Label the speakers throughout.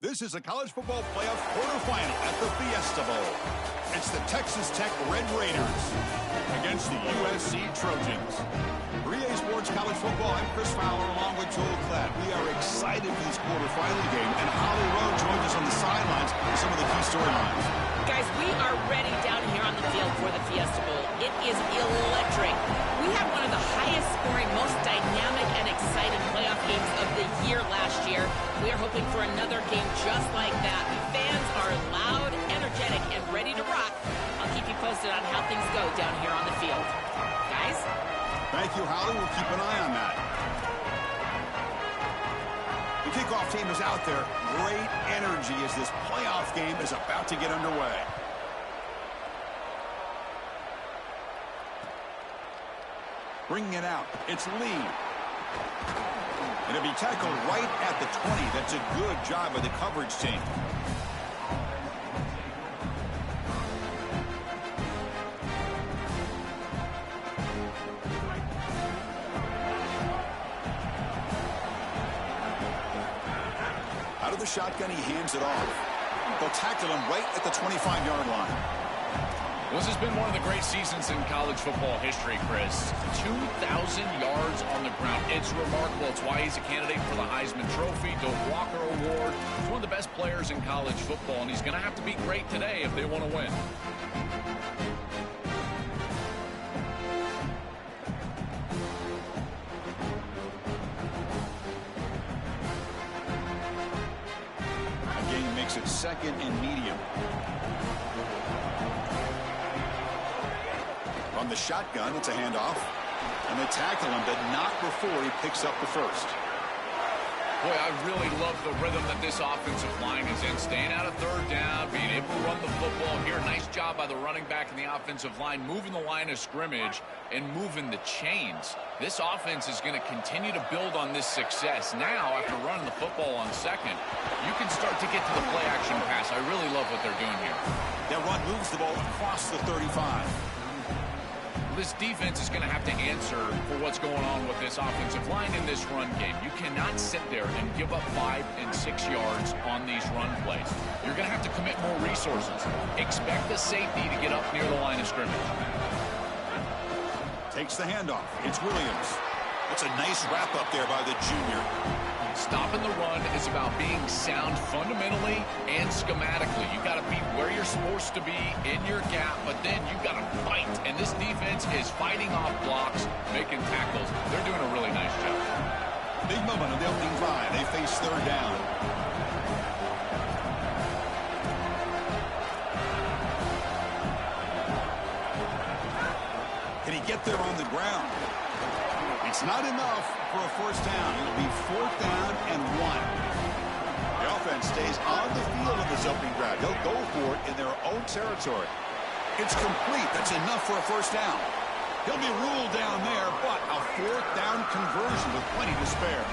Speaker 1: This is a college football playoff quarterfinal at the Fiesta Bowl. It's the Texas Tech Red Raiders against the USC Trojans. 3A Sports College Football, I'm Chris Fowler along with Joel Klatt. We are excited for this quarterfinal game, and Holly Rowe joins us on the sidelines with some of the key storylines.
Speaker 2: Guys, we are ready down here on the field for the Fiesta Bowl. It is electric. We had one of the highest scoring, most dynamic and exciting playoff games of the year last year. We are hoping for another game just like that. Fans are loud, energetic, and ready to rock. I'll keep you posted on how things go down here on the field. Guys?
Speaker 1: Thank you, Holly. We'll keep an eye on that. The kickoff team is out there. Great energy as this playoff game is about to get underway. Bringing it out, it's Lee. It'll be tackled right at the 20. That's a good job by the coverage team. Out of the shotgun, he hands it off. They'll tackle him right at the 25-yard line.
Speaker 3: This has been one of the great seasons in college football history, Chris. 2,000 yards on the ground. It's remarkable. It's why he's a candidate for the Heisman Trophy, Doak Walker Award. He's one of the best players in college football, and he's going to have to be great today if they want to win.
Speaker 1: Again, makes it second and medium. From the shotgun, it's a handoff. And they tackle him, but not before he picks up the first.
Speaker 3: Boy, I really love the rhythm that this offensive line is in. Staying out of third down, being able to run the football here. Nice job by the running back and the offensive line, moving the line of scrimmage and moving the chains. This offense is going to continue to build on this success. Now, after running the football on second, you can start to get to the play-action pass. I really love what they're doing here.
Speaker 1: That run moves the ball across the 35.
Speaker 3: This defense is going to have to answer for what's going on with this offensive line in this run game. You cannot sit there and give up 5 and 6 yards on these run plays. You're going to have to commit more resources. Expect the safety to get up near the line of scrimmage.
Speaker 1: Takes the handoff. It's Williams. That's a nice wrap up there by the junior.
Speaker 3: Stopping the run is about being sound fundamentally and schematically. You got to be where you're supposed to be in your gap, but then you got to fight. And this defense is fighting off blocks, making tackles. They're doing a really nice job.
Speaker 1: Big moment of the opening drive. They face third down. Can he get there on the ground? It's not enough for a first down. It'll be 4th down and 1. The offense stays on the field in this opening drive. They'll go for it in their own territory. It's complete. That's enough for a first down. He'll be ruled down there, but a 4th down conversion with plenty to spare.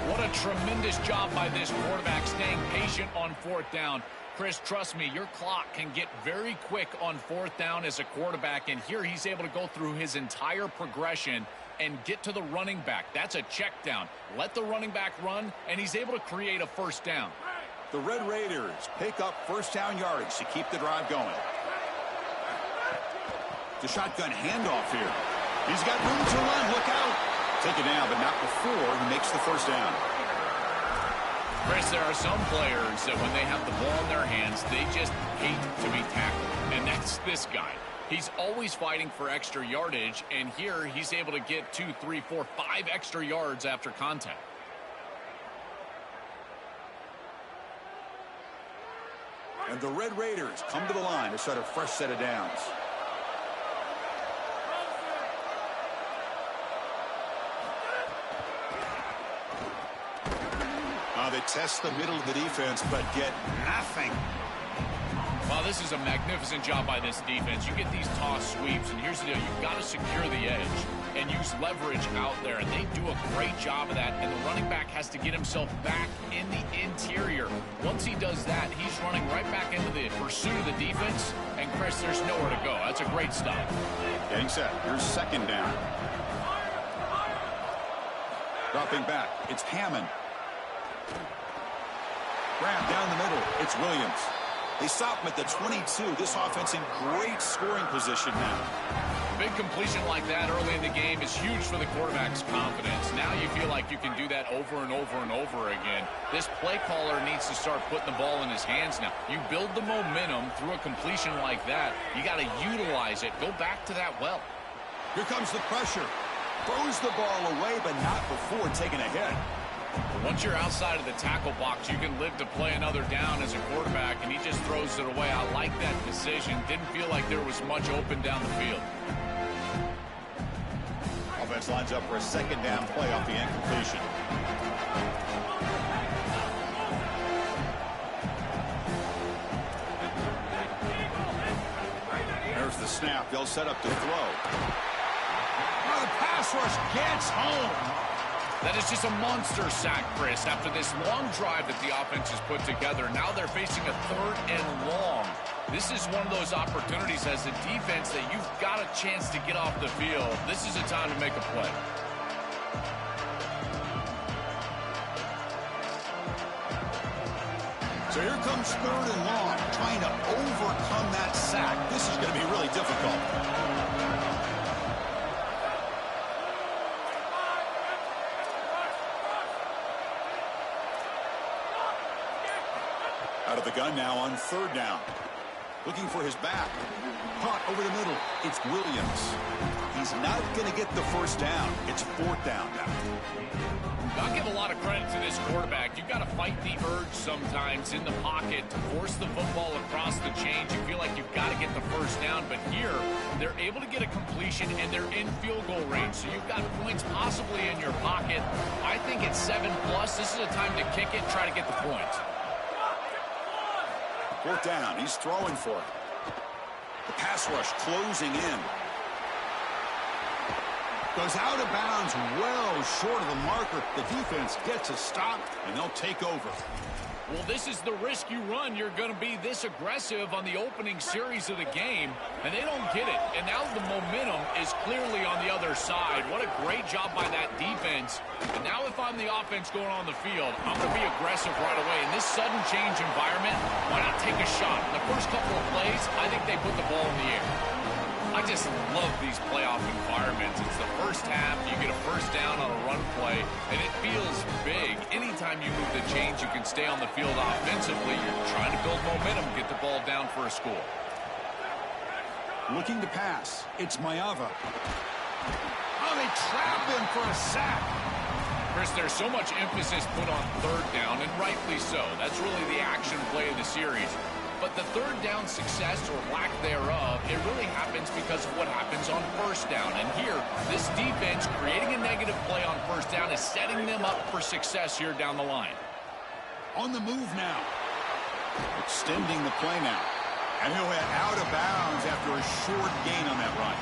Speaker 3: What a tremendous job by this quarterback staying patient on 4th down. Chris, trust me, your clock can get very quick on 4th down as a quarterback, and here he's able to go through his entire progression and get to the running back. That's a check down. Let the running back run, and he's able to create a first down.
Speaker 1: The Red Raiders pick up first down yardage to keep the drive going. The shotgun handoff here. He's got room to run. Look out. Take it down, but not before he makes the first down.
Speaker 3: Chris, there are some players that when they have the ball in their hands, they just hate to be tackled. And that's this guy. He's always fighting for extra yardage, and here he's able to get 2, 3, 4, 5 extra yards after contact.
Speaker 1: And the Red Raiders come to the line to start a fresh set of downs. They test the middle of the defense, but get nothing.
Speaker 3: Well, this is a magnificent job by this defense. You get these toss sweeps, and here's the deal. You've got to secure the edge and use leverage out there, and they do a great job of that, and the running back has to get himself back in the interior. Once he does that, he's running right back into the pursuit of the defense, and Chris, there's nowhere to go. That's a great stop.
Speaker 1: Getting set. Here's 2nd down. Dropping back. It's Hammond. Grab down the middle. It's Williams. They stop him at the 22. This offense in great scoring position now.
Speaker 3: A big completion like that early in the game is huge for the quarterback's confidence. Now you feel like you can do that over and over and over again. This play caller needs to start putting the ball in his hands now. You build the momentum through a completion like that. You got to utilize it. Go back to that well.
Speaker 1: Here comes the pressure. Throws the ball away, but not before taking a hit.
Speaker 3: Once you're outside of the tackle box, you can live to play another down as a quarterback, and he just throws it away. I like that decision. Didn't feel like there was much open down the field.
Speaker 1: Offense lines up for a second down play off the incompletion. There's the snap. They'll set up to throw. Oh, the pass rush gets home.
Speaker 3: That is just a monster sack, Chris. After this long drive that the offense has put together, now they're facing a 3rd and long. This is one of those opportunities as a defense that you've got a chance to get off the field. This is a time to make a play.
Speaker 1: So here comes 3rd and long, trying to overcome that sack. This is going to be really difficult. Out of the gun now on 3rd down. Looking for his back. Caught over the middle. It's Williams. He's not going to get the first down. It's 4th down now.
Speaker 3: I'll give a lot of credit to this quarterback. You've got to fight the urge sometimes in the pocket to force the football across the chains. You feel like you've got to get the first down, but here they're able to get a completion and they're in field goal range. So you've got points possibly in your pocket. I think it's 7+. This is a time to kick it, try to get the points.
Speaker 1: 4th down. He's throwing for it. The pass rush closing in. Goes out of bounds well short of the marker. The defense gets a stop, and they'll take over.
Speaker 3: Well, this is the risk you run. You're going to be this aggressive on the opening series of the game, and they don't get it. And now the momentum is clearly on the other side. What a great job by that defense. And now if I'm the offense going on the field, I'm going to be aggressive right away. In this sudden change environment, why not take a shot? In the first couple of plays, I think they put the ball in the air. I just love these playoff environments. It's the first half. You get a first down on a run play, and it feels big. Anytime you move the chains, you can stay on the field offensively. You're trying to build momentum, get the ball down for a score.
Speaker 1: Looking to pass. It's Maeva. Oh, they trap him for a sack.
Speaker 3: Chris, there's so much emphasis put on 3rd down, and rightly so. That's really the action play of the series. But the 3rd down success or lack thereof, it really happens because of what happens on 1st down. And here, this defense creating a negative play on 1st down is setting them up for success here down the line.
Speaker 1: On the move now. Extending the play now. And he'll head out of bounds after a short gain on that run.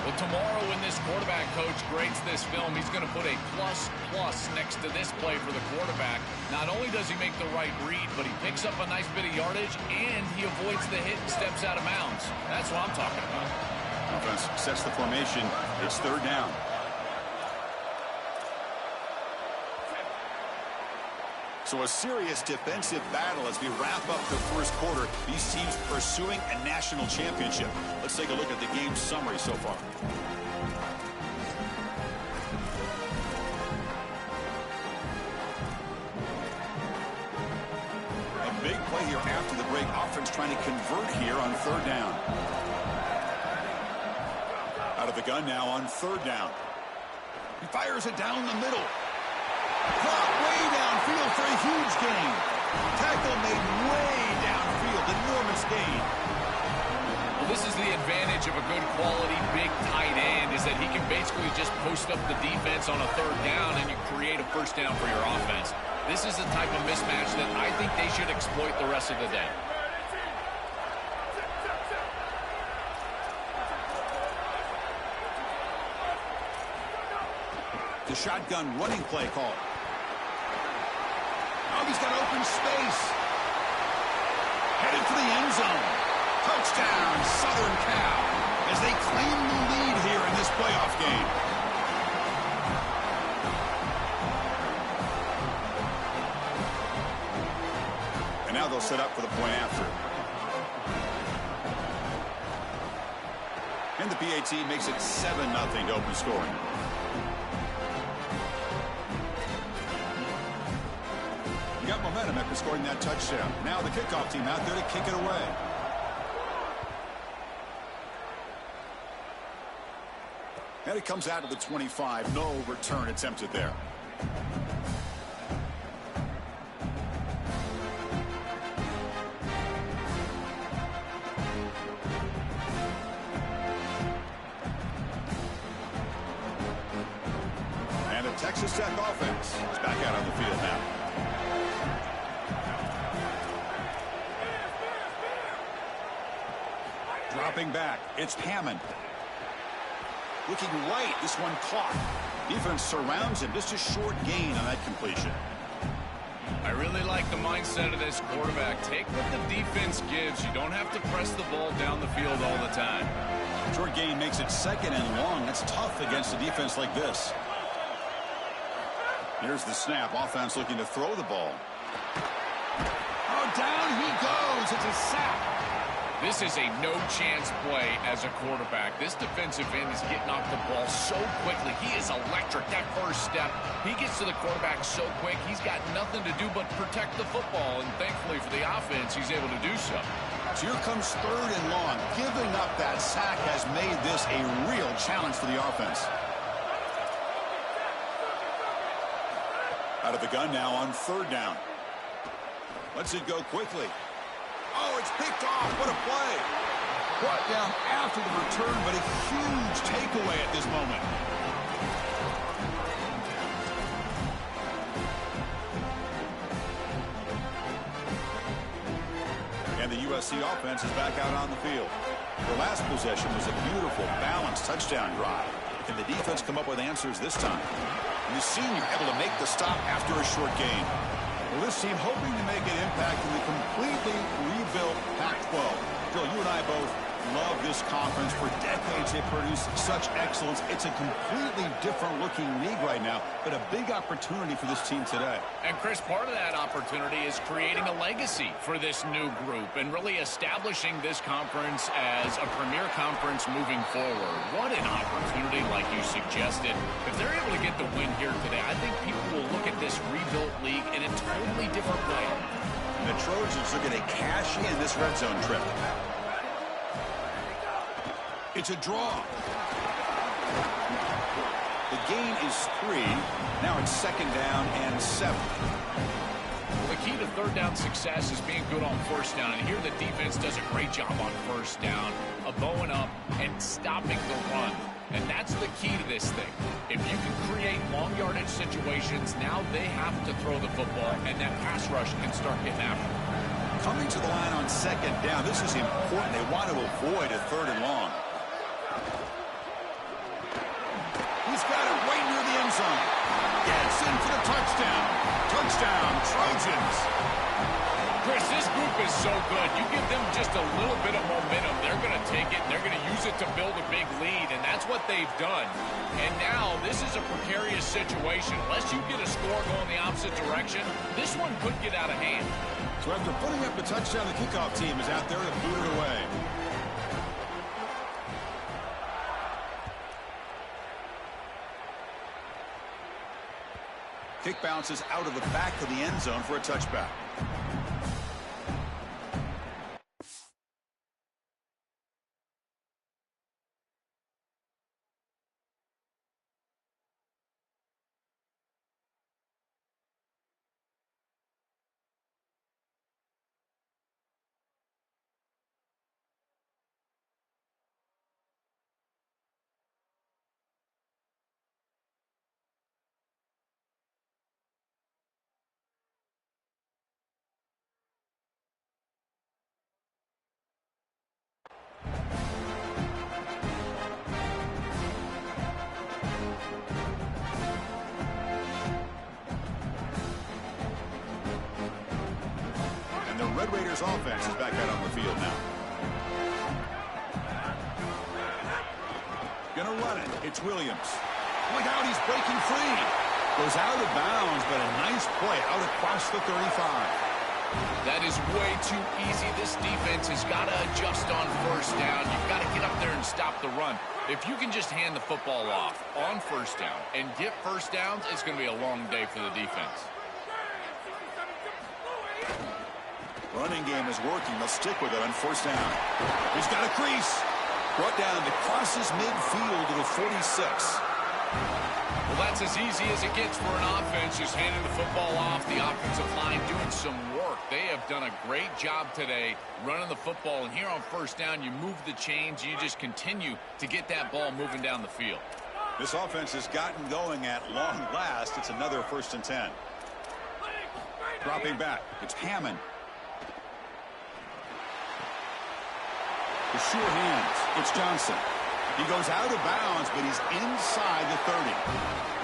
Speaker 3: Well, tomorrow when this quarterback coach grades this film, he's going to put a plus next to this play for the quarterback. Not only does he make the right read, but he picks up a nice bit of yardage, and he avoids the hit and steps out of bounds. That's what I'm talking about.
Speaker 1: Offense sets the formation. It's 3rd down. So a serious defensive battle as we wrap up the first quarter. These teams pursuing a national championship. Let's take a look at the game summary so far. A big play here after the break. Offense trying to convert here on 3rd down. Out of the gun now on 3rd down. He fires it down the middle. Caught way downfield for a huge gain. Tackle made way downfield. Enormous gain.
Speaker 3: Well, this is the advantage of a good quality big tight end, is that he can basically just post up the defense on a 3rd down and you create a first down for your offense. This is the type of mismatch that I think they should exploit the rest of the day.
Speaker 1: The shotgun running play call. Oh, he's got open space. Headed for the end zone. Touchdown, Southern Cal, as they claim the lead here in this playoff game. they'll set up for the point after. And the PAT makes it 7-0 to open scoring. You got momentum after scoring that touchdown. Now the kickoff team out there to kick it away. And it comes out to the 25. No return attempted there. And a Texas Tech offense is back out on the field now. Dropping back, it's Hammond. Looking right, this one caught. Defense surrounds him, just a short gain on that completion.
Speaker 3: I really like the mindset of this quarterback. Take what the defense gives. You don't have to press the ball down the field all the time.
Speaker 1: Short gain makes it 2nd and long. That's tough against a defense like this. Here's the snap. Offense looking to throw the ball. Oh, down he goes. It's a sack.
Speaker 3: This is a no-chance play as a quarterback. This defensive end is getting off the ball so quickly. He is electric. That first step, he gets to the quarterback so quick, he's got nothing to do but protect the football. And thankfully for the offense, he's able to do so.
Speaker 1: So here comes 3rd and long. Giving up that sack has made this a real challenge for the offense. Out of the gun now on 3rd down. Lets it go quickly. Oh, it's picked off. What a play. Brought down after the return, but a huge takeaway at this moment. And the USC offense is back out on the field. The last possession was a beautiful, balanced touchdown drive. Can the defense come up with answers this time? And the senior able to make the stop after a short gain. Well, this team hoping to make an impact in the completely rebuilt Pac-12. Joe, you and I both love this conference. For decades, they produced such excellence. It's a completely different-looking league right now, but a big opportunity for this team today.
Speaker 3: And, Chris, part of that opportunity is creating a legacy for this new group and really establishing this conference as a premier conference moving forward. What an opportunity, like you suggested. If they're able to get the win here today, I think people will look at this rebuilt league in a totally different way.
Speaker 1: And the Trojans looking to cash in this red zone trip. It's a draw. The gain is 3. Now it's 2nd down and 7.
Speaker 3: Well, the key to 3rd down success is being good on 1st down. And here the defense does a great job on 1st down of bowing up and stopping the run. And that's the key to this thing. If you can create long yardage situations, now they have to throw the football, and that pass rush can start getting after them.
Speaker 1: Coming to the line on 2nd down, this is important. They want to avoid a 3rd and long. He's got it right near the end zone. Gets in for the touchdown. Touchdown, Trojans.
Speaker 3: Chris, this group is so good. You give them just a little bit of momentum, they're going to take it, and they're going to use it to build a big lead, and that's what they've done. And now this is a precarious situation. Unless you get a score going the opposite direction, this one could get out of hand.
Speaker 1: So after putting up the touchdown, the kickoff team is out there to boot it away. Kick bounces out of the back of the end zone for a touchback. Red Raiders offense is back out on the field now. Gonna run it. It's Williams. Look out, he's breaking free. Goes out of bounds, but a nice play out across the 35.
Speaker 3: That is way too easy. This defense has got to adjust on first down. You've got to get up there and stop the run. If you can just hand the football off on first down and get first downs, it's going to be a long day for the defense.
Speaker 1: Running game is working. They'll stick with it on first down. He's got a crease. Brought down to crosses midfield to the 46.
Speaker 3: Well, that's as easy as it gets for an offense, just handing the football off. The offensive line doing some work. They have done a great job today running the football. And here on first down, you move the chains. You just continue to get that ball moving down the field.
Speaker 1: This offense has gotten going at long last. It's another 1st and 10. Dropping back. It's Hammond. The sure hands. It's Johnson. He goes out of bounds, but he's inside the 30.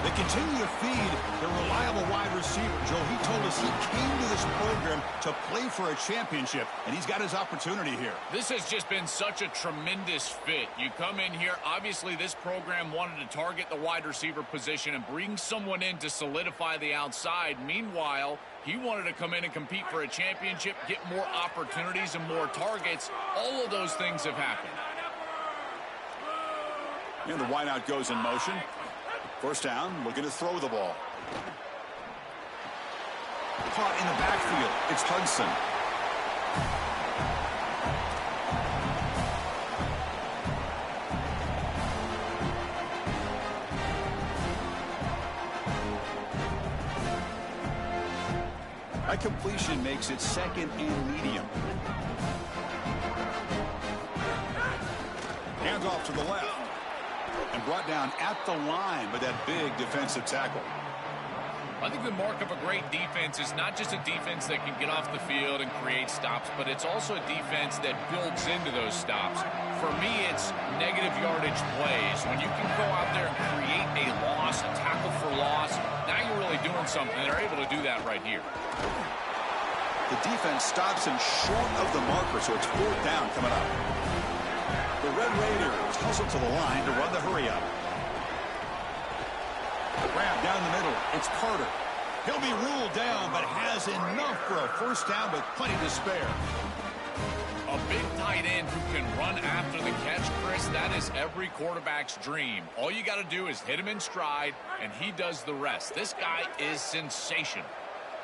Speaker 1: They continue to feed their reliable wide receiver. Joe, he told us he came to this program to play for a championship, and he's got his opportunity here.
Speaker 3: This has just been such a tremendous fit. You come in here, obviously this program wanted to target the wide receiver position and bring someone in to solidify the outside. Meanwhile, he wanted to come in and compete for a championship, get more opportunities and more targets. All of those things have happened.
Speaker 1: And the wideout goes in motion. First down, looking to throw the ball. Caught in the backfield. It's Hudson. That completion makes it 2nd and medium. Hands off to the left. And brought down at the line by that big defensive tackle.
Speaker 3: I think the mark of a great defense is not just a defense that can get off the field and create stops, but it's also a defense that builds into those stops. For me, it's negative yardage plays. When you can go out there and create a loss, a tackle for loss, now you're really doing something. They're able to do that right here.
Speaker 1: The defense stops him short of the marker, so it's 4th down coming up. The Red Raiders hustle to the line to run the hurry up. Grab down the middle. It's Carter. He'll be ruled down, but has enough for a first down with plenty to spare.
Speaker 3: A big tight end who can run after the catch, Chris, that is every quarterback's dream. All you got to do is hit him in stride, and he does the rest. This guy is sensational.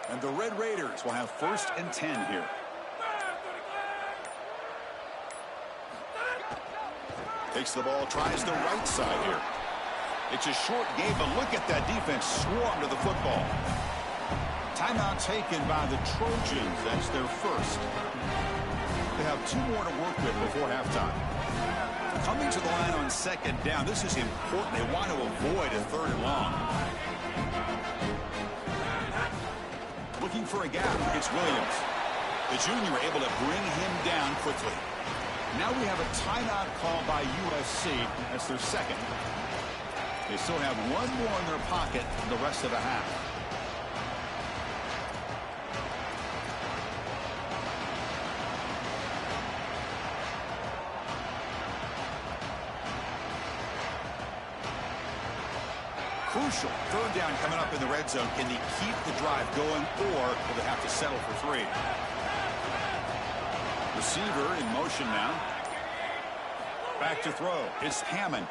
Speaker 1: And the Red Raiders will have 1st and 10 here. Takes the ball, tries the right side here. It's a short game, but look at that defense swarm to the football. Timeout taken by the Trojans. That's their first. They have 2 more to work with before halftime. Coming to the line on 2nd down. This is important. They want to avoid a 3rd and long. Looking for a gap. It's Williams. The junior able to bring him down quickly. Now we have a timeout call by USC. That's their 2nd. They still have 1 more in their pocket the rest of the half. Crucial 3rd down coming up in the red zone. Can they keep the drive going, or will they have to settle for 3? Receiver in motion now. Back to throw. It's Hammond.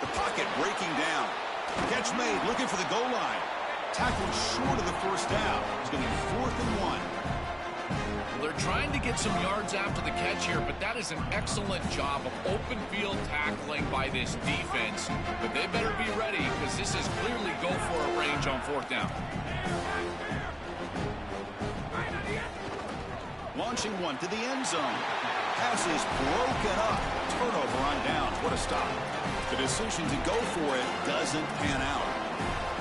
Speaker 1: The pocket breaking down. Catch made, looking for the goal line. Tackled short of the first down. It's going to be 4th and 1.
Speaker 3: Well, they're trying to get some yards after the catch here, but that is an excellent job of open field tackling by this defense. But they better be ready, because this is clearly go for it range on 4th down.
Speaker 1: Launching one to the end zone. Pass is broken up. Turnover on downs. What a stop. The decision to go for it doesn't pan out.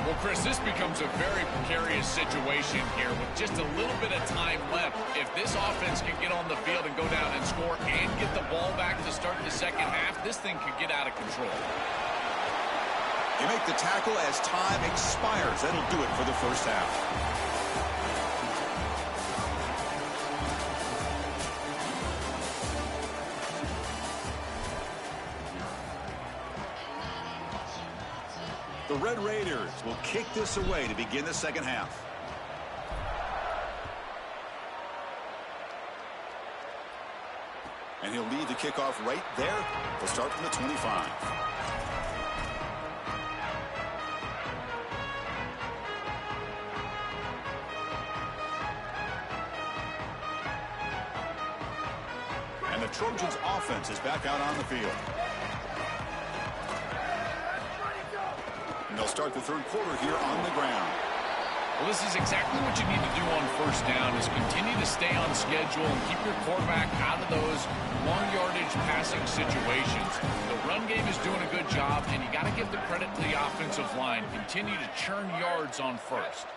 Speaker 3: Well, Chris, this becomes a very precarious situation here with just a little bit of time left. If this offense can get on the field and go down and score and get the ball back to start the 2nd half, this thing could get out of control.
Speaker 1: You make the tackle as time expires. That'll do it for the first half. The Red Raiders will kick this away to begin the 2nd half. And he'll lead the kickoff right there. They'll start from the 25. And the Trojans' offense is back out on the field. And they'll start the third quarter here on the ground.
Speaker 3: Well, this is exactly what you need to do on first down, is continue to stay on schedule and keep your quarterback out of those long yardage passing situations. The run game is doing a good job, and you got to give the credit to the offensive line. Continue to churn yards on first.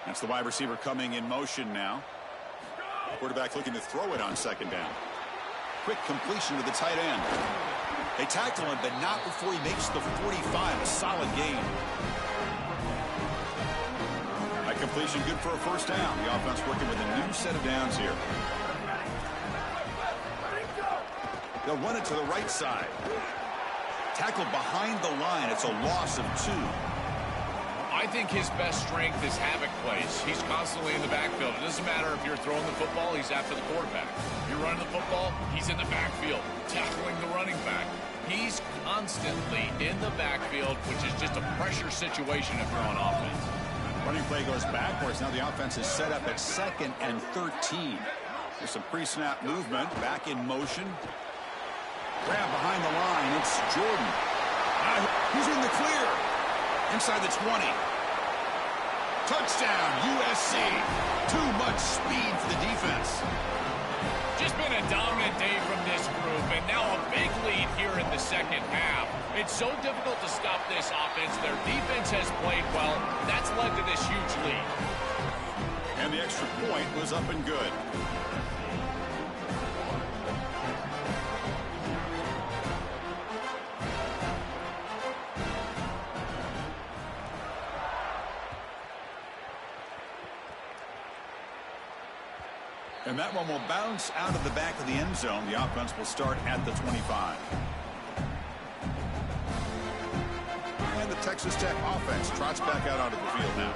Speaker 1: That's the wide receiver coming in motion now. Quarterback looking to throw it on second down. Quick completion to the tight end. They tackle him, but not before he makes the 45. A solid gain. That completion good for a first down. The offense working with a new set of downs here. They'll run it to the right side. Tackled behind the line. It's a loss of 2.
Speaker 3: I think his best strength is havoc plays. He's constantly in the backfield. It doesn't matter if you're throwing the football, he's after the quarterback. If you're running the football, he's in the backfield, tackling the running back. He's constantly in the backfield, which is just a pressure situation if you're on offense.
Speaker 1: Running play goes backwards. Now the offense is set up at 2nd and 13. There's some pre-snap movement. Back in motion. Grab behind the line. It's Jordan. He's in the clear. Inside the 20. Touchdown, USC. Too much speed for the defense.
Speaker 3: Just been a dominant day from this group, and now a big lead here in the second half. It's so difficult to stop this offense. Their defense has played well. That's led to this huge lead.
Speaker 1: And the extra point was up and good. And that one will bounce out of the back of the end zone. The offense will start at the 25. And the Texas Tech offense trots back out onto the field now.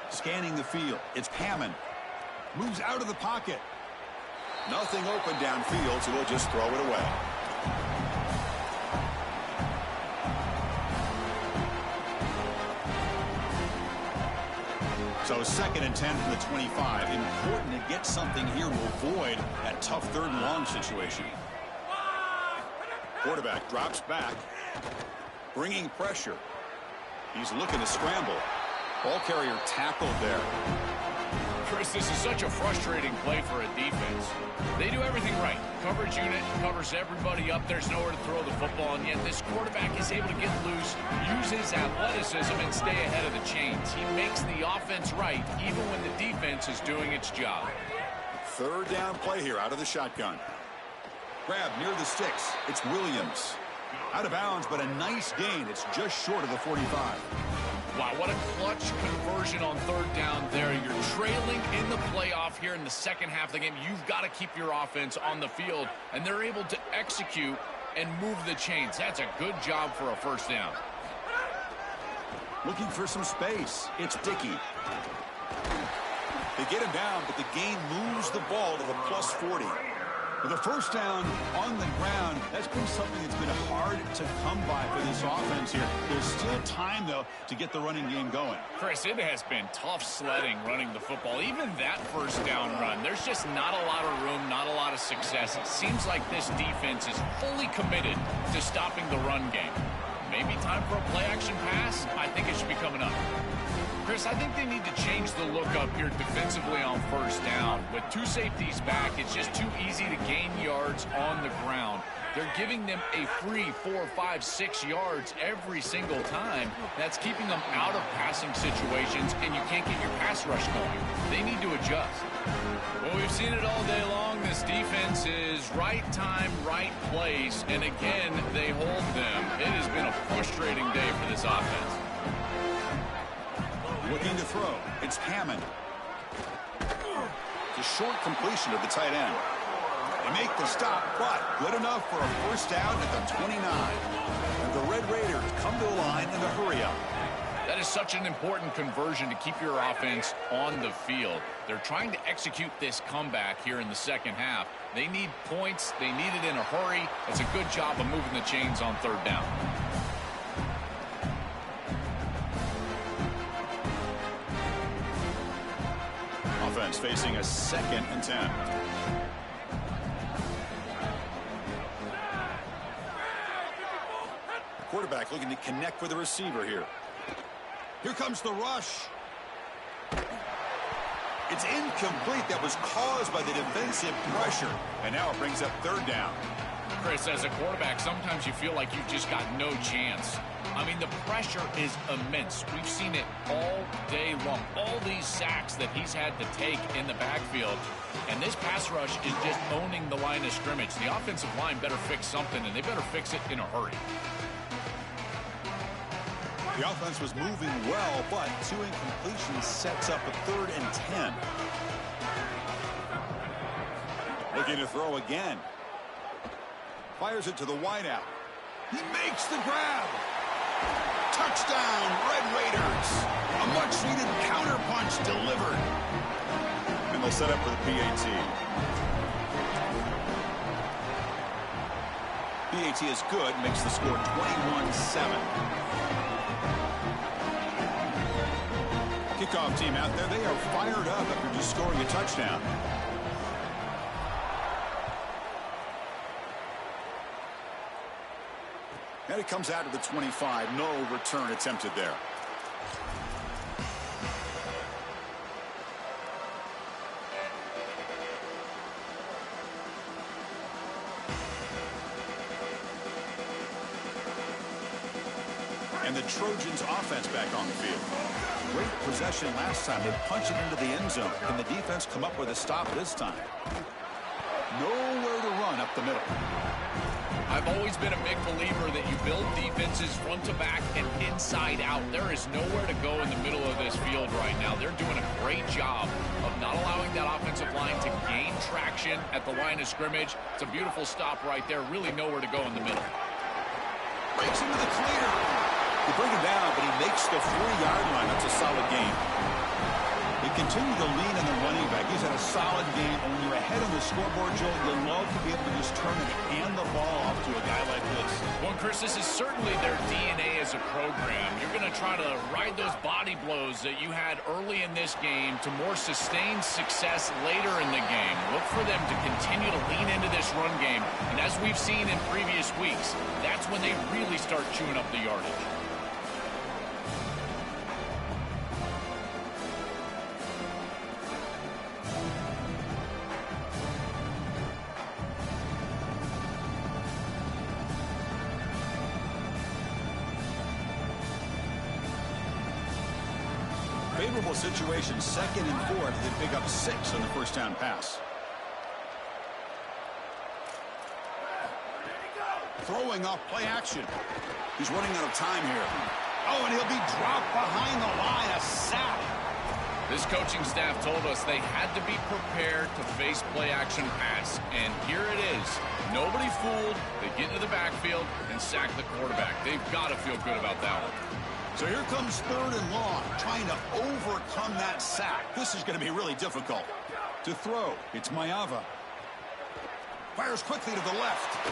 Speaker 1: Scanning the field. It's Hammond. Moves out of the pocket. Nothing open downfield, so they'll just throw it away. So 2nd and 10 from the 25. Important to get something here to avoid that tough 3rd and long situation. Quarterback drops back. Bringing pressure. He's looking to scramble. Ball carrier tackled there.
Speaker 3: Chris, this is such a frustrating play for a defense. They do everything right. Coverage unit covers everybody up. There's nowhere to throw the football, and yet this quarterback is able to get loose, use his athleticism, and stay ahead of the chains. He makes the offense right, even when the defense is doing its job.
Speaker 1: 3rd down play here out of the shotgun. Grab near the sticks. It's Williams. Out of bounds, but a nice gain. It's just short of the 45.
Speaker 3: Wow, what a clutch conversion on 3rd down there. You're trailing in the playoff here in the second half of the game. You've got to keep your offense on the field, and they're able to execute and move the chains. That's a good job for a first down.
Speaker 1: Looking for some space. It's Dickey. They get him down, but the gain moves the ball to the plus 40. With a first down on the ground, that's been something that's been hard to come by for this offense here. There's still time, though, to get the running game going.
Speaker 3: Chris, it has been tough sledding running the football. Even that first down run, there's just not a lot of room, not a lot of success. It seems like this defense is fully committed to stopping the run game. Maybe time for a play-action pass? I think it should be coming up. Chris, I think they need to change the look up here defensively on first down. With 2 safeties back, it's just too easy to gain yards on the ground. They're giving them a free 4, 5, 6 yards every single time. That's keeping them out of passing situations, and you can't get your pass rush going. They need to adjust. Well, we've seen it all day long. This defense is right time, right place, and again, they hold them. It has been a frustrating day for this offense.
Speaker 1: Looking to throw. It's Hammond. It's a short completion of the tight end. They make the stop, but good enough for a first down at the 29. And the Red Raiders come to the line in a hurry up.
Speaker 3: That is such an important conversion to keep your offense on the field. They're trying to execute this comeback here in the second half. They need points. They need it in a hurry. It's a good job of moving the chains on third down.
Speaker 1: Offense facing a 2nd and 10. Quarterback looking to connect with the receiver here. Here comes the rush. It's incomplete. That was caused by the defensive pressure. And now it brings up third down.
Speaker 3: Chris, as a quarterback, sometimes you feel like you've just got no chance. I mean, the pressure is immense. We've seen it all day long. All these sacks that he's had to take in the backfield. And this pass rush is just owning the line of scrimmage. The offensive line better fix something, and they better fix it in a hurry.
Speaker 1: The offense was moving well, but 2 incompletions sets up a 3rd and 10. Looking to throw again. Fires it to the wideout. He makes the grab. Touchdown, Red Raiders. A much-needed counterpunch delivered. And they'll set up for the PAT. PAT is good, makes the score 21-7. Kickoff team out there, they are fired up after just scoring a touchdown. And it comes out to the 25. No return attempted there. And the Trojans offense back on the field. Great possession last time. They punched it into the end zone. Can the defense come up with a stop this time? Nowhere to run up the middle.
Speaker 3: I've always been a big believer that you build defenses front to back and inside out. There is nowhere to go in the middle of this field right now. They're doing a great job of not allowing that offensive line to gain traction at the line of scrimmage. It's a beautiful stop right there. Really nowhere to go in the middle.
Speaker 1: Breaks into the clear. They bring him down, but he makes the 4-yard line. That's a solid game. They continue to lean on the running back. He's had a solid game. And when you're ahead on the scoreboard, Joe, you love to be able to just turn and hand the ball off to a guy like this.
Speaker 3: Well, Chris, this is certainly their DNA as a program. You're going to try to ride those body blows that you had early in this game to more sustained success later in the game. Look for them to continue to lean into this run game. And as we've seen in previous weeks, that's when they really start chewing up the yardage.
Speaker 1: Favorable situation, 2nd and 4. They pick up 6 on the first down pass. Throwing off play action. He's running out of time here. Oh, and he'll be dropped behind the line. A sack.
Speaker 3: This coaching staff told us they had to be prepared to face play action pass. And here it is. Nobody fooled. They get into the backfield and sack the quarterback. They've got to feel good about that one.
Speaker 1: So here comes 3rd and long, trying to overcome that sack. This is going to be really difficult. To throw, it's Mayava. Fires quickly to the left.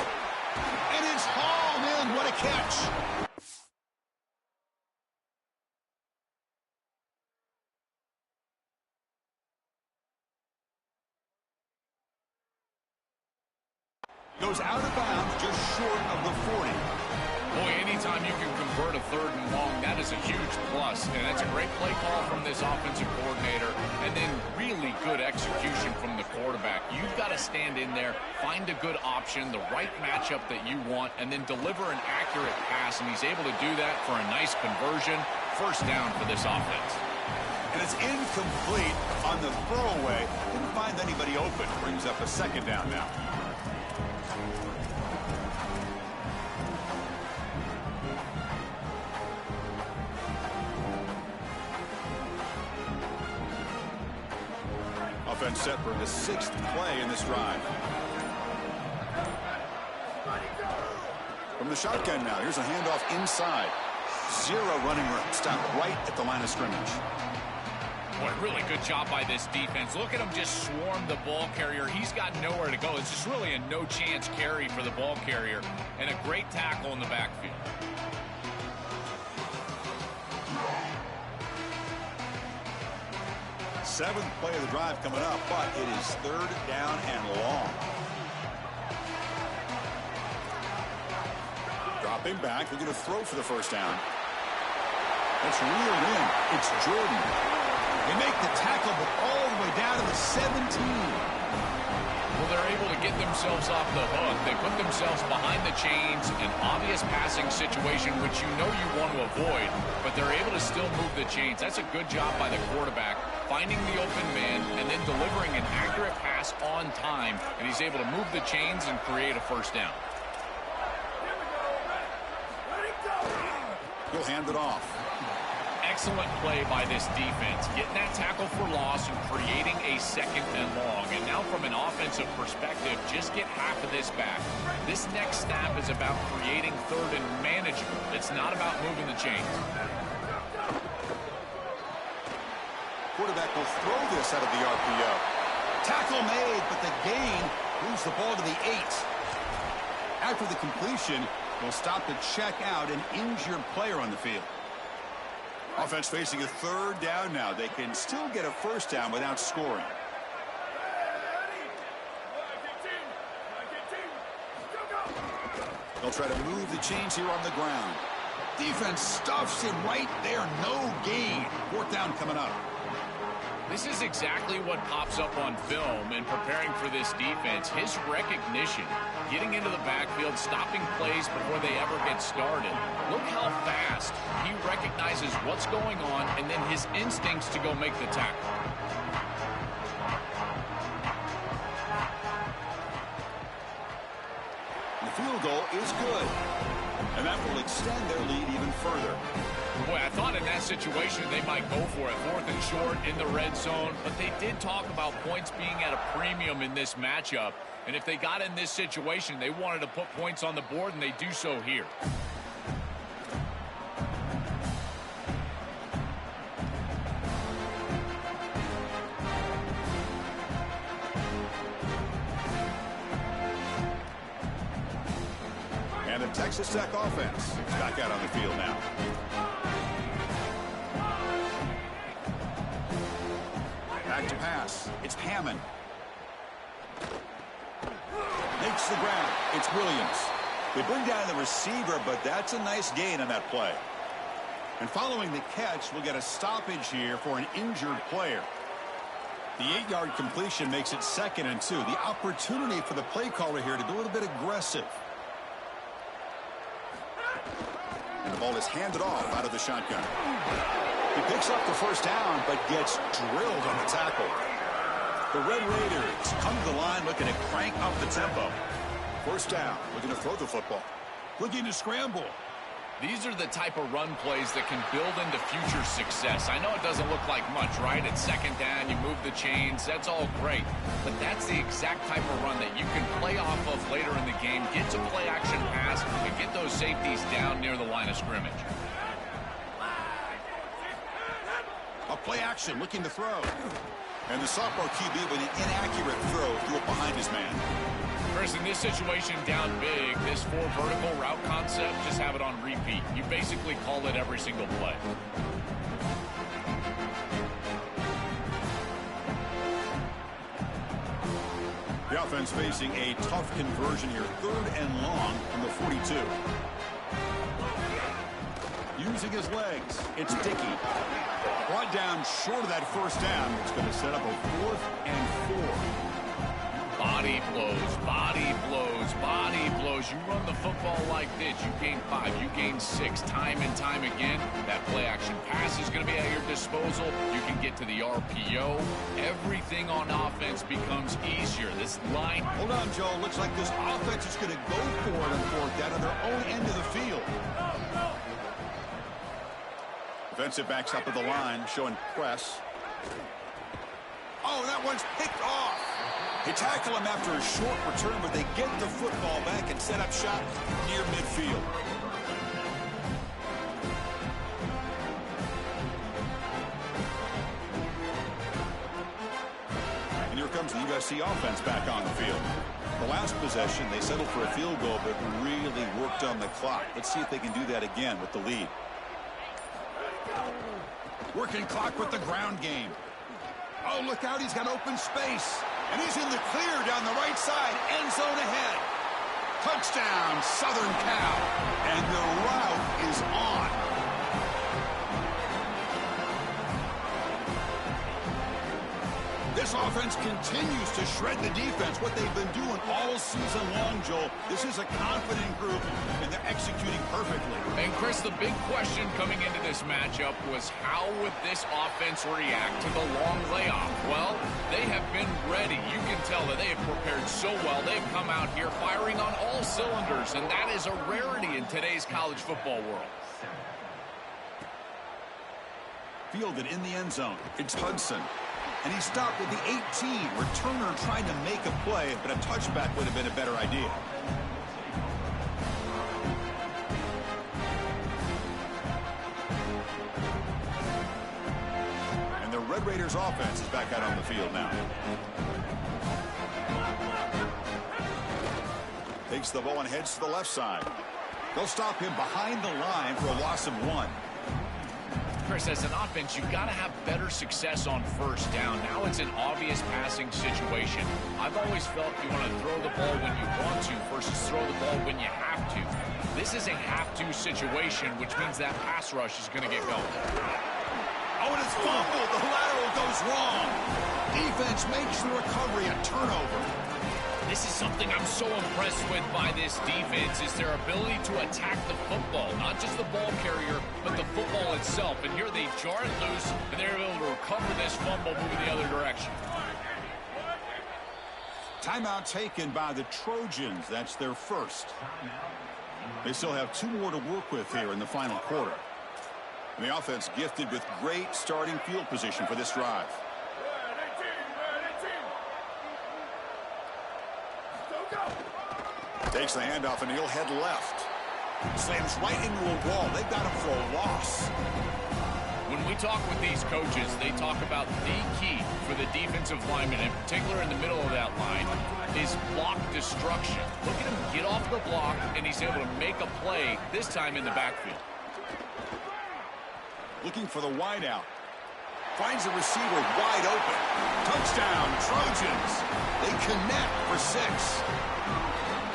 Speaker 1: And it's hauled in. What a catch. Goes out of bounds just short of the 40.
Speaker 3: Boy, anytime you can convert a 3rd and long, that is a huge plus. And that's a great play call from this offensive coordinator. And then really good execution from the quarterback. You've got to stand in there, find a good option, the right matchup that you want, and then deliver an accurate pass. And he's able to do that for a nice conversion. First down for this offense.
Speaker 1: And it's incomplete on the throwaway. Didn't find anybody open. Brings up a 2nd down now. Offense set for the 6th play in this drive. From the shotgun now, here's a handoff inside. Zero running room. Stop right at the line of scrimmage.
Speaker 3: Boy, really good job by this defense. Look at him just swarm the ball carrier. He's got nowhere to go. It's just really a no-chance carry for the ball carrier, and a great tackle in the backfield.
Speaker 1: Seventh play of the drive coming up, but it is third down and long. Dropping back, looking to throw for the first down. Let's reel in. It's Jordan. They make the tackle, but all the way down to the 17.
Speaker 3: Well, they're able to get themselves off the hook. They put themselves behind the chains, an obvious passing situation, which you know you want to avoid, but they're able to still move the chains. That's a good job by the quarterback, finding the open man and then delivering an accurate pass on time, and he's able to move the chains and create a first down.
Speaker 1: He'll hand it off.
Speaker 3: Excellent play by this defense, getting that tackle for loss and creating a second and long. And now from an offensive perspective, just get half of this back. This next snap is about creating third and manageable. It's not about moving the chains.
Speaker 1: Quarterback will throw this out of the RPO. Tackle made, but the gain moves the ball to the 8. After the completion, they'll stop to check out an injured player on the field. Offense facing a third down now. They can still get a first down without scoring. They'll try to move the chains here on the ground. Defense stuffs him right there. No gain. Fourth down coming up.
Speaker 3: This is exactly what pops up on film in preparing for this defense. His recognition, getting into the backfield, stopping plays before they ever get started. Look how fast he recognizes what's going on and then his instincts to go make the tackle.
Speaker 1: The field goal is good, and that will extend their lead even further.
Speaker 3: Boy, I thought in that situation they might go for it. 4th and short in the red zone. But they did talk about points being at a premium in this matchup. And if they got in this situation, they wanted to put points on the board, and they do so here.
Speaker 1: And the Texas Tech offense is back out on the field now. Back to pass. It's Hammond. Makes the ground. It's Williams. They bring down the receiver, but that's a nice gain on that play. And following the catch, we'll get a stoppage here for an injured player. The 8-yard completion makes it 2nd and 2. The opportunity for the play caller here to be a little bit aggressive. And the ball is handed off out of the shotgun. He picks up the first down, but gets drilled on the tackle. The Red Raiders come to the line looking to crank up the tempo. First down, looking to throw the football. Looking to scramble.
Speaker 3: These are the type of run plays that can build into future success. I know it doesn't look like much, right? It's 2nd down, you move the chains, that's all great. But that's the exact type of run that you can play off of later in the game, get to play action pass, and get those safeties down near the line of scrimmage.
Speaker 1: A play action, looking to throw. And the sophomore QB with an inaccurate throw threw it behind his man.
Speaker 3: Chris, in this situation down big, this 4 vertical route concept, just have it on repeat. You basically call it every single play.
Speaker 1: The offense facing a tough conversion here. 3rd and long from the 42. Using his legs, it's Dickey. Brought down short of that first down. It's going to set up a 4th and 4.
Speaker 3: Body blows, body blows, body blows. You run the football like this, you gain 5, you gain 6, time and time again. That play action pass is going to be at your disposal. You can get to the RPO. Everything on offense becomes easier. This line.
Speaker 1: Hold on, Joe. Looks like this offense is going to go for it on 4th down on their own end of the field. Defensive backs up at the line, showing press. Oh, that one's picked off. They tackle him after a short return, but they get the football back and set up shop near midfield. USC offense back on the field. The last possession, they settled for a field goal, but really worked on the clock. Let's see if they can do that again with the lead. Working clock with the ground game. Oh, look out, he's got open space. And he's in the clear down the right side, end zone ahead. Touchdown, Southern Cal. And the route is on. This offense continues to shred the defense, what they've been doing all season long, Joel. This is a confident group, and they're executing perfectly.
Speaker 3: And, Chris, the big question coming into this matchup was how would this offense react to the long layoff? Well, they have been ready. You can tell that they have prepared so well. They've come out here firing on all cylinders, and that is a rarity in today's college football world.
Speaker 1: Fielded in the end zone. It's Hudson. And he stopped at the 18. Returner trying to make a play, but a touchback would have been a better idea. And the Red Raiders offense is back out on the field now. Takes the ball and heads to the left side. They'll stop him behind the line for a loss of 1.
Speaker 3: Chris, as an offense, you've got to have better success on first down. Now it's an obvious passing situation. I've always felt you want to throw the ball when you want to versus throw the ball when you have to. This is a have-to situation, which means that pass rush is going to get going.
Speaker 1: Oh, and it's fumbled. The lateral goes wrong. Defense makes the recovery a turnover.
Speaker 3: This is something I'm so impressed with by this defense is their ability to attack the football, not just the ball carrier, but the football itself. And here they jar it loose, and they're able to recover this fumble moving the other direction.
Speaker 1: Timeout taken by the Trojans. That's their first. They still have 2 more to work with here in the final quarter. And the offense gifted with great starting field position for this drive. Takes the handoff, and he'll head left. Slams right into a wall. They've got him for a loss.
Speaker 3: When we talk with these coaches, they talk about the key for the defensive lineman, in particular in the middle of that line, is block destruction. Look at him get off the block, and he's able to make a play, this time in the backfield.
Speaker 1: Looking for the wide out. Finds the receiver wide open. Touchdown, Trojans. They connect for 6.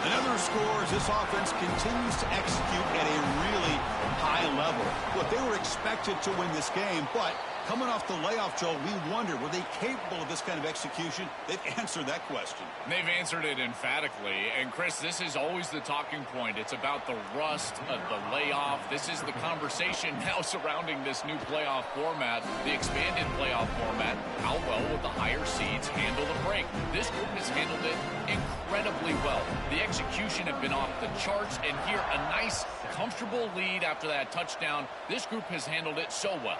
Speaker 1: Another score as this offense continues to execute at a really high level. Look, they were expected to win this game, but coming off the layoff, Joel, we wonder, were they capable of this kind of execution? They've answered that question.
Speaker 3: They've answered it emphatically. And, Chris, this is always the talking point. It's about the rust of the layoff. This is the conversation now surrounding this new playoff format, the expanded playoff format. How well will the higher seeds handle the break? This group has handled it incredibly well. The execution have been off the charts, and here a nice, comfortable lead after that touchdown. This group has handled it so well.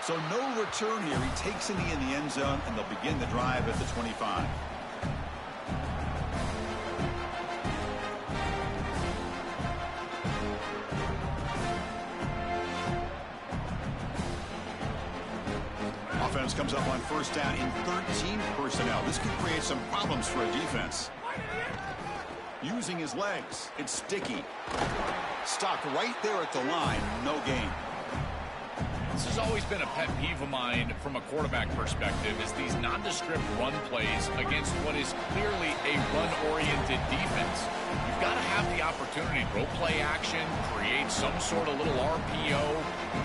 Speaker 1: So no return here. He takes it in the end zone, and they'll begin the drive at the 25. Offense comes up on first down in 13 personnel. This could create some problems for a defense. Using his legs. It's sticky. Stopped right there at the line. No gain.
Speaker 3: This has always been a pet peeve of mine from a quarterback perspective is these nondescript run plays against what is clearly a run-oriented defense. You've got to have the opportunity to go play action, create some sort of little RPO,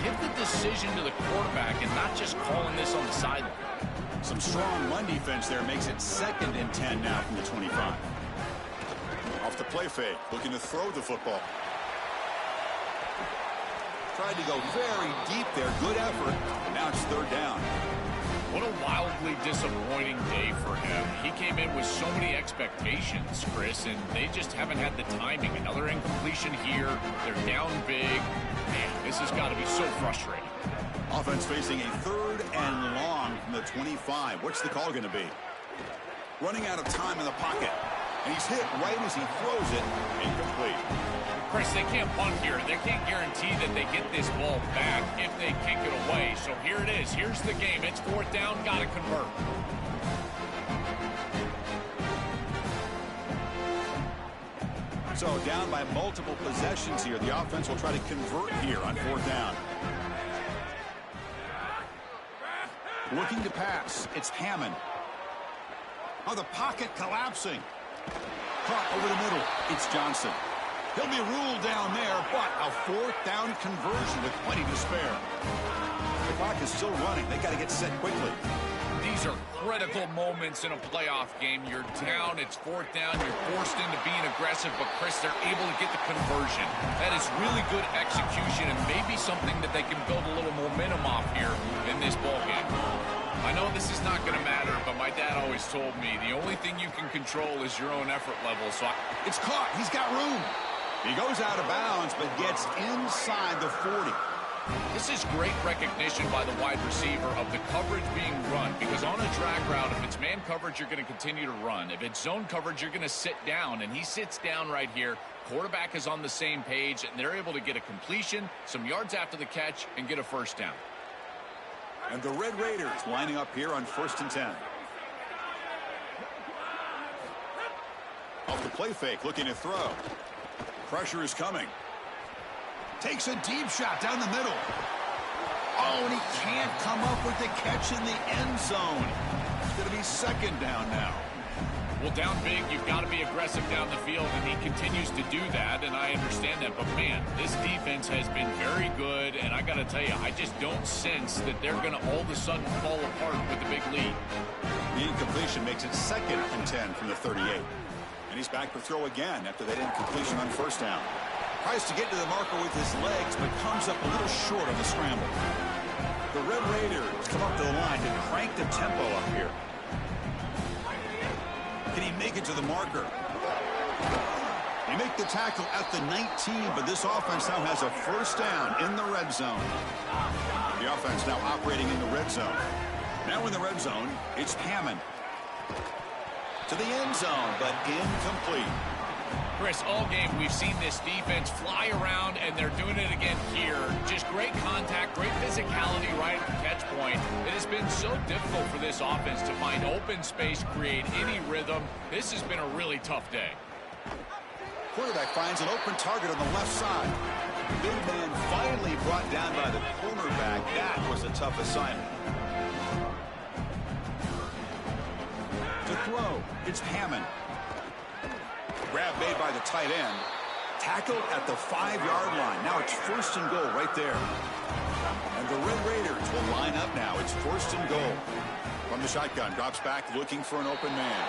Speaker 3: give the decision to the quarterback and not just calling this on the sideline.
Speaker 1: Some strong run defense there makes it 2nd and 10 now from the 25. Off the play fake, looking to throw the football. Tried to go very deep there. Good effort. Now it's 3rd down.
Speaker 3: What a wildly disappointing day for him. He came in with so many expectations, Chris, and they just haven't had the timing. Another incompletion here. They're down big. Man, this has got to be so frustrating.
Speaker 1: Offense facing a 3rd and long from the 25. What's the call going to be? Running out of time in the pocket. And he's hit right as he throws it. Incomplete.
Speaker 3: Chris, they can't punt here. They can't guarantee that they get this ball back if they kick it away. So here it is. Here's the game. It's 4th down. Got to convert.
Speaker 1: So down by multiple possessions here. The offense will try to convert here on 4th down. Looking to pass. It's Hammond. Oh, the pocket collapsing. Caught over the middle. It's Johnson. He'll be ruled down there, but a 4th down conversion with plenty to spare. The clock is still running. They got to get set quickly.
Speaker 3: These are critical moments in a playoff game. You're down, it's 4th down, you're forced into being aggressive, but Chris, they're able to get the conversion. That is really good execution and maybe something that they can build a little momentum off here in this ballgame. I know this is not going to matter, but my dad always told me the only thing you can control is your own effort level. So
Speaker 1: it's caught. He's got room. He goes out of bounds, but gets inside the 40.
Speaker 3: This is great recognition by the wide receiver of the coverage being run, because on a drag route, if it's man coverage, you're going to continue to run. If it's zone coverage, you're going to sit down, and he sits down right here. Quarterback is on the same page, and they're able to get a completion, some yards after the catch, and get a 1st down.
Speaker 1: And the Red Raiders lining up here on 1st and 10. Off the play fake, looking to throw. Pressure is coming. Takes a deep shot down the middle. Oh, and he can't come up with the catch in the end zone. It's going to be 2nd down now.
Speaker 3: Well, down big, you've got to be aggressive down the field, and he continues to do that, and I understand that. But, man, this defense has been very good, and I got to tell you, I just don't sense that they're going to all of a sudden fall apart with the big lead.
Speaker 1: The incompletion makes it 2nd and 10 from the 38. And he's back to throw again after that incompletion on 1st down. Tries to get to the marker with his legs, but comes up a little short on the scramble. The Red Raiders come up to the line to crank the tempo up here. Can he make it to the marker? They make the tackle at the 19, but this offense now has a 1st down in the red zone. The offense now operating in the red zone. Now in the red zone, it's Hammond. To the end zone, but incomplete.
Speaker 3: Chris, all game we've seen this defense fly around, and they're doing it again here. Just great contact, great physicality right at the catch point. It has been so difficult for this offense to find open space, create any rhythm. This has been a really tough day.
Speaker 1: Quarterback finds an open target on the left side. Big man finally brought down by the cornerback. That was a tough assignment. To throw, it's Hammond. Grab made by the tight end. Tackled at the 5-yard line. Now it's 1st and goal right there. And the Red Raiders will line up now. It's 1st and goal. From the shotgun, drops back looking for an open man.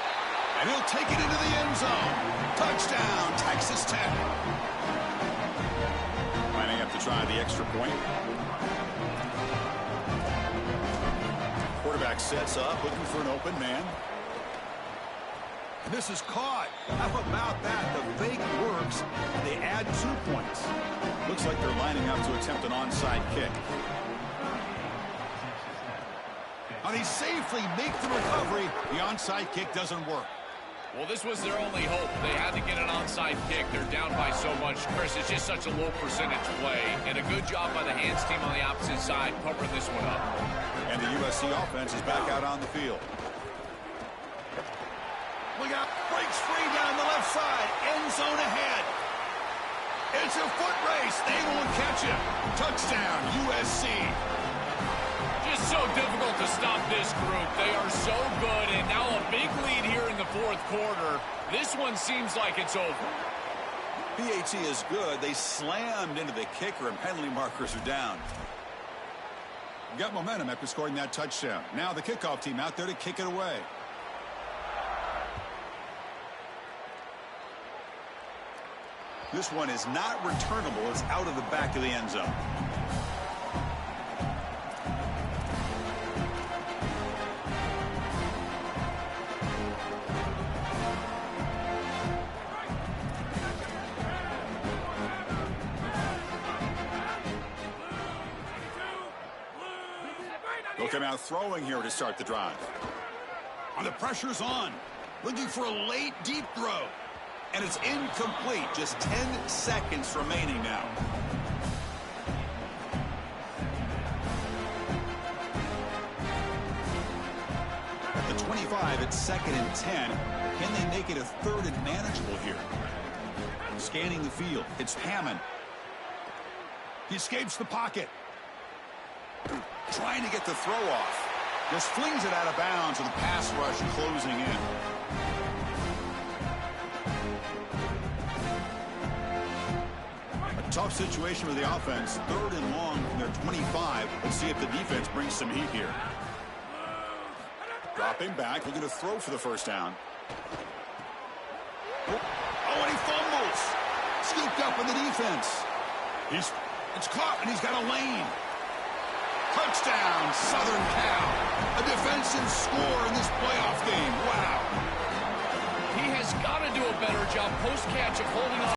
Speaker 1: And he'll take it into the end zone. Touchdown, Texas Tech. Lining up to try the extra point. Quarterback sets up, looking for an open man. And this is caught. How about that? The fake works, and they add 2 points. Looks like they're lining up to attempt an onside kick. And they safely make the recovery. The onside kick doesn't work.
Speaker 3: Well, this was their only hope. They had to get an onside kick. They're down by so much. Chris, it's just such a low percentage play. And a good job by the hands team on the opposite side covering this one up.
Speaker 1: And the USC offense is back out on the field. Look out, breaks free down the left side, end zone ahead. It's a foot race, they won't catch him. Touchdown, USC.
Speaker 3: Just so difficult to stop this group. They are so good, and now a big lead here in the 4th quarter. This one seems like it's over.
Speaker 1: PAT is good. They slammed into the kicker, and penalty markers are down. Got momentum after scoring that touchdown. Now the kickoff team out there to kick it away. This one is not returnable. It's out of the back of the end zone. They'll come out throwing here to start the drive. And the pressure's on. Looking for a late deep throw. And it's incomplete. Just 10 seconds remaining now. At the 25, it's 2nd and 10. Can they make it a 3rd and manageable here? Scanning the field. It's Hammond. He escapes the pocket. Trying to get the throw off. Just flings it out of bounds with the pass rush closing in. A tough situation for the offense. 3rd and long from their 25. Let's see if the defense brings some heat here. Dropping back, looking to throw for the first down. Oh, and he fumbles. Scooped up in the defense. It's caught, and he's got a lane. Touchdown, Southern Cal. A defensive score in this playoff game. Wow.
Speaker 3: He has got to do a better job post-catch of holding on.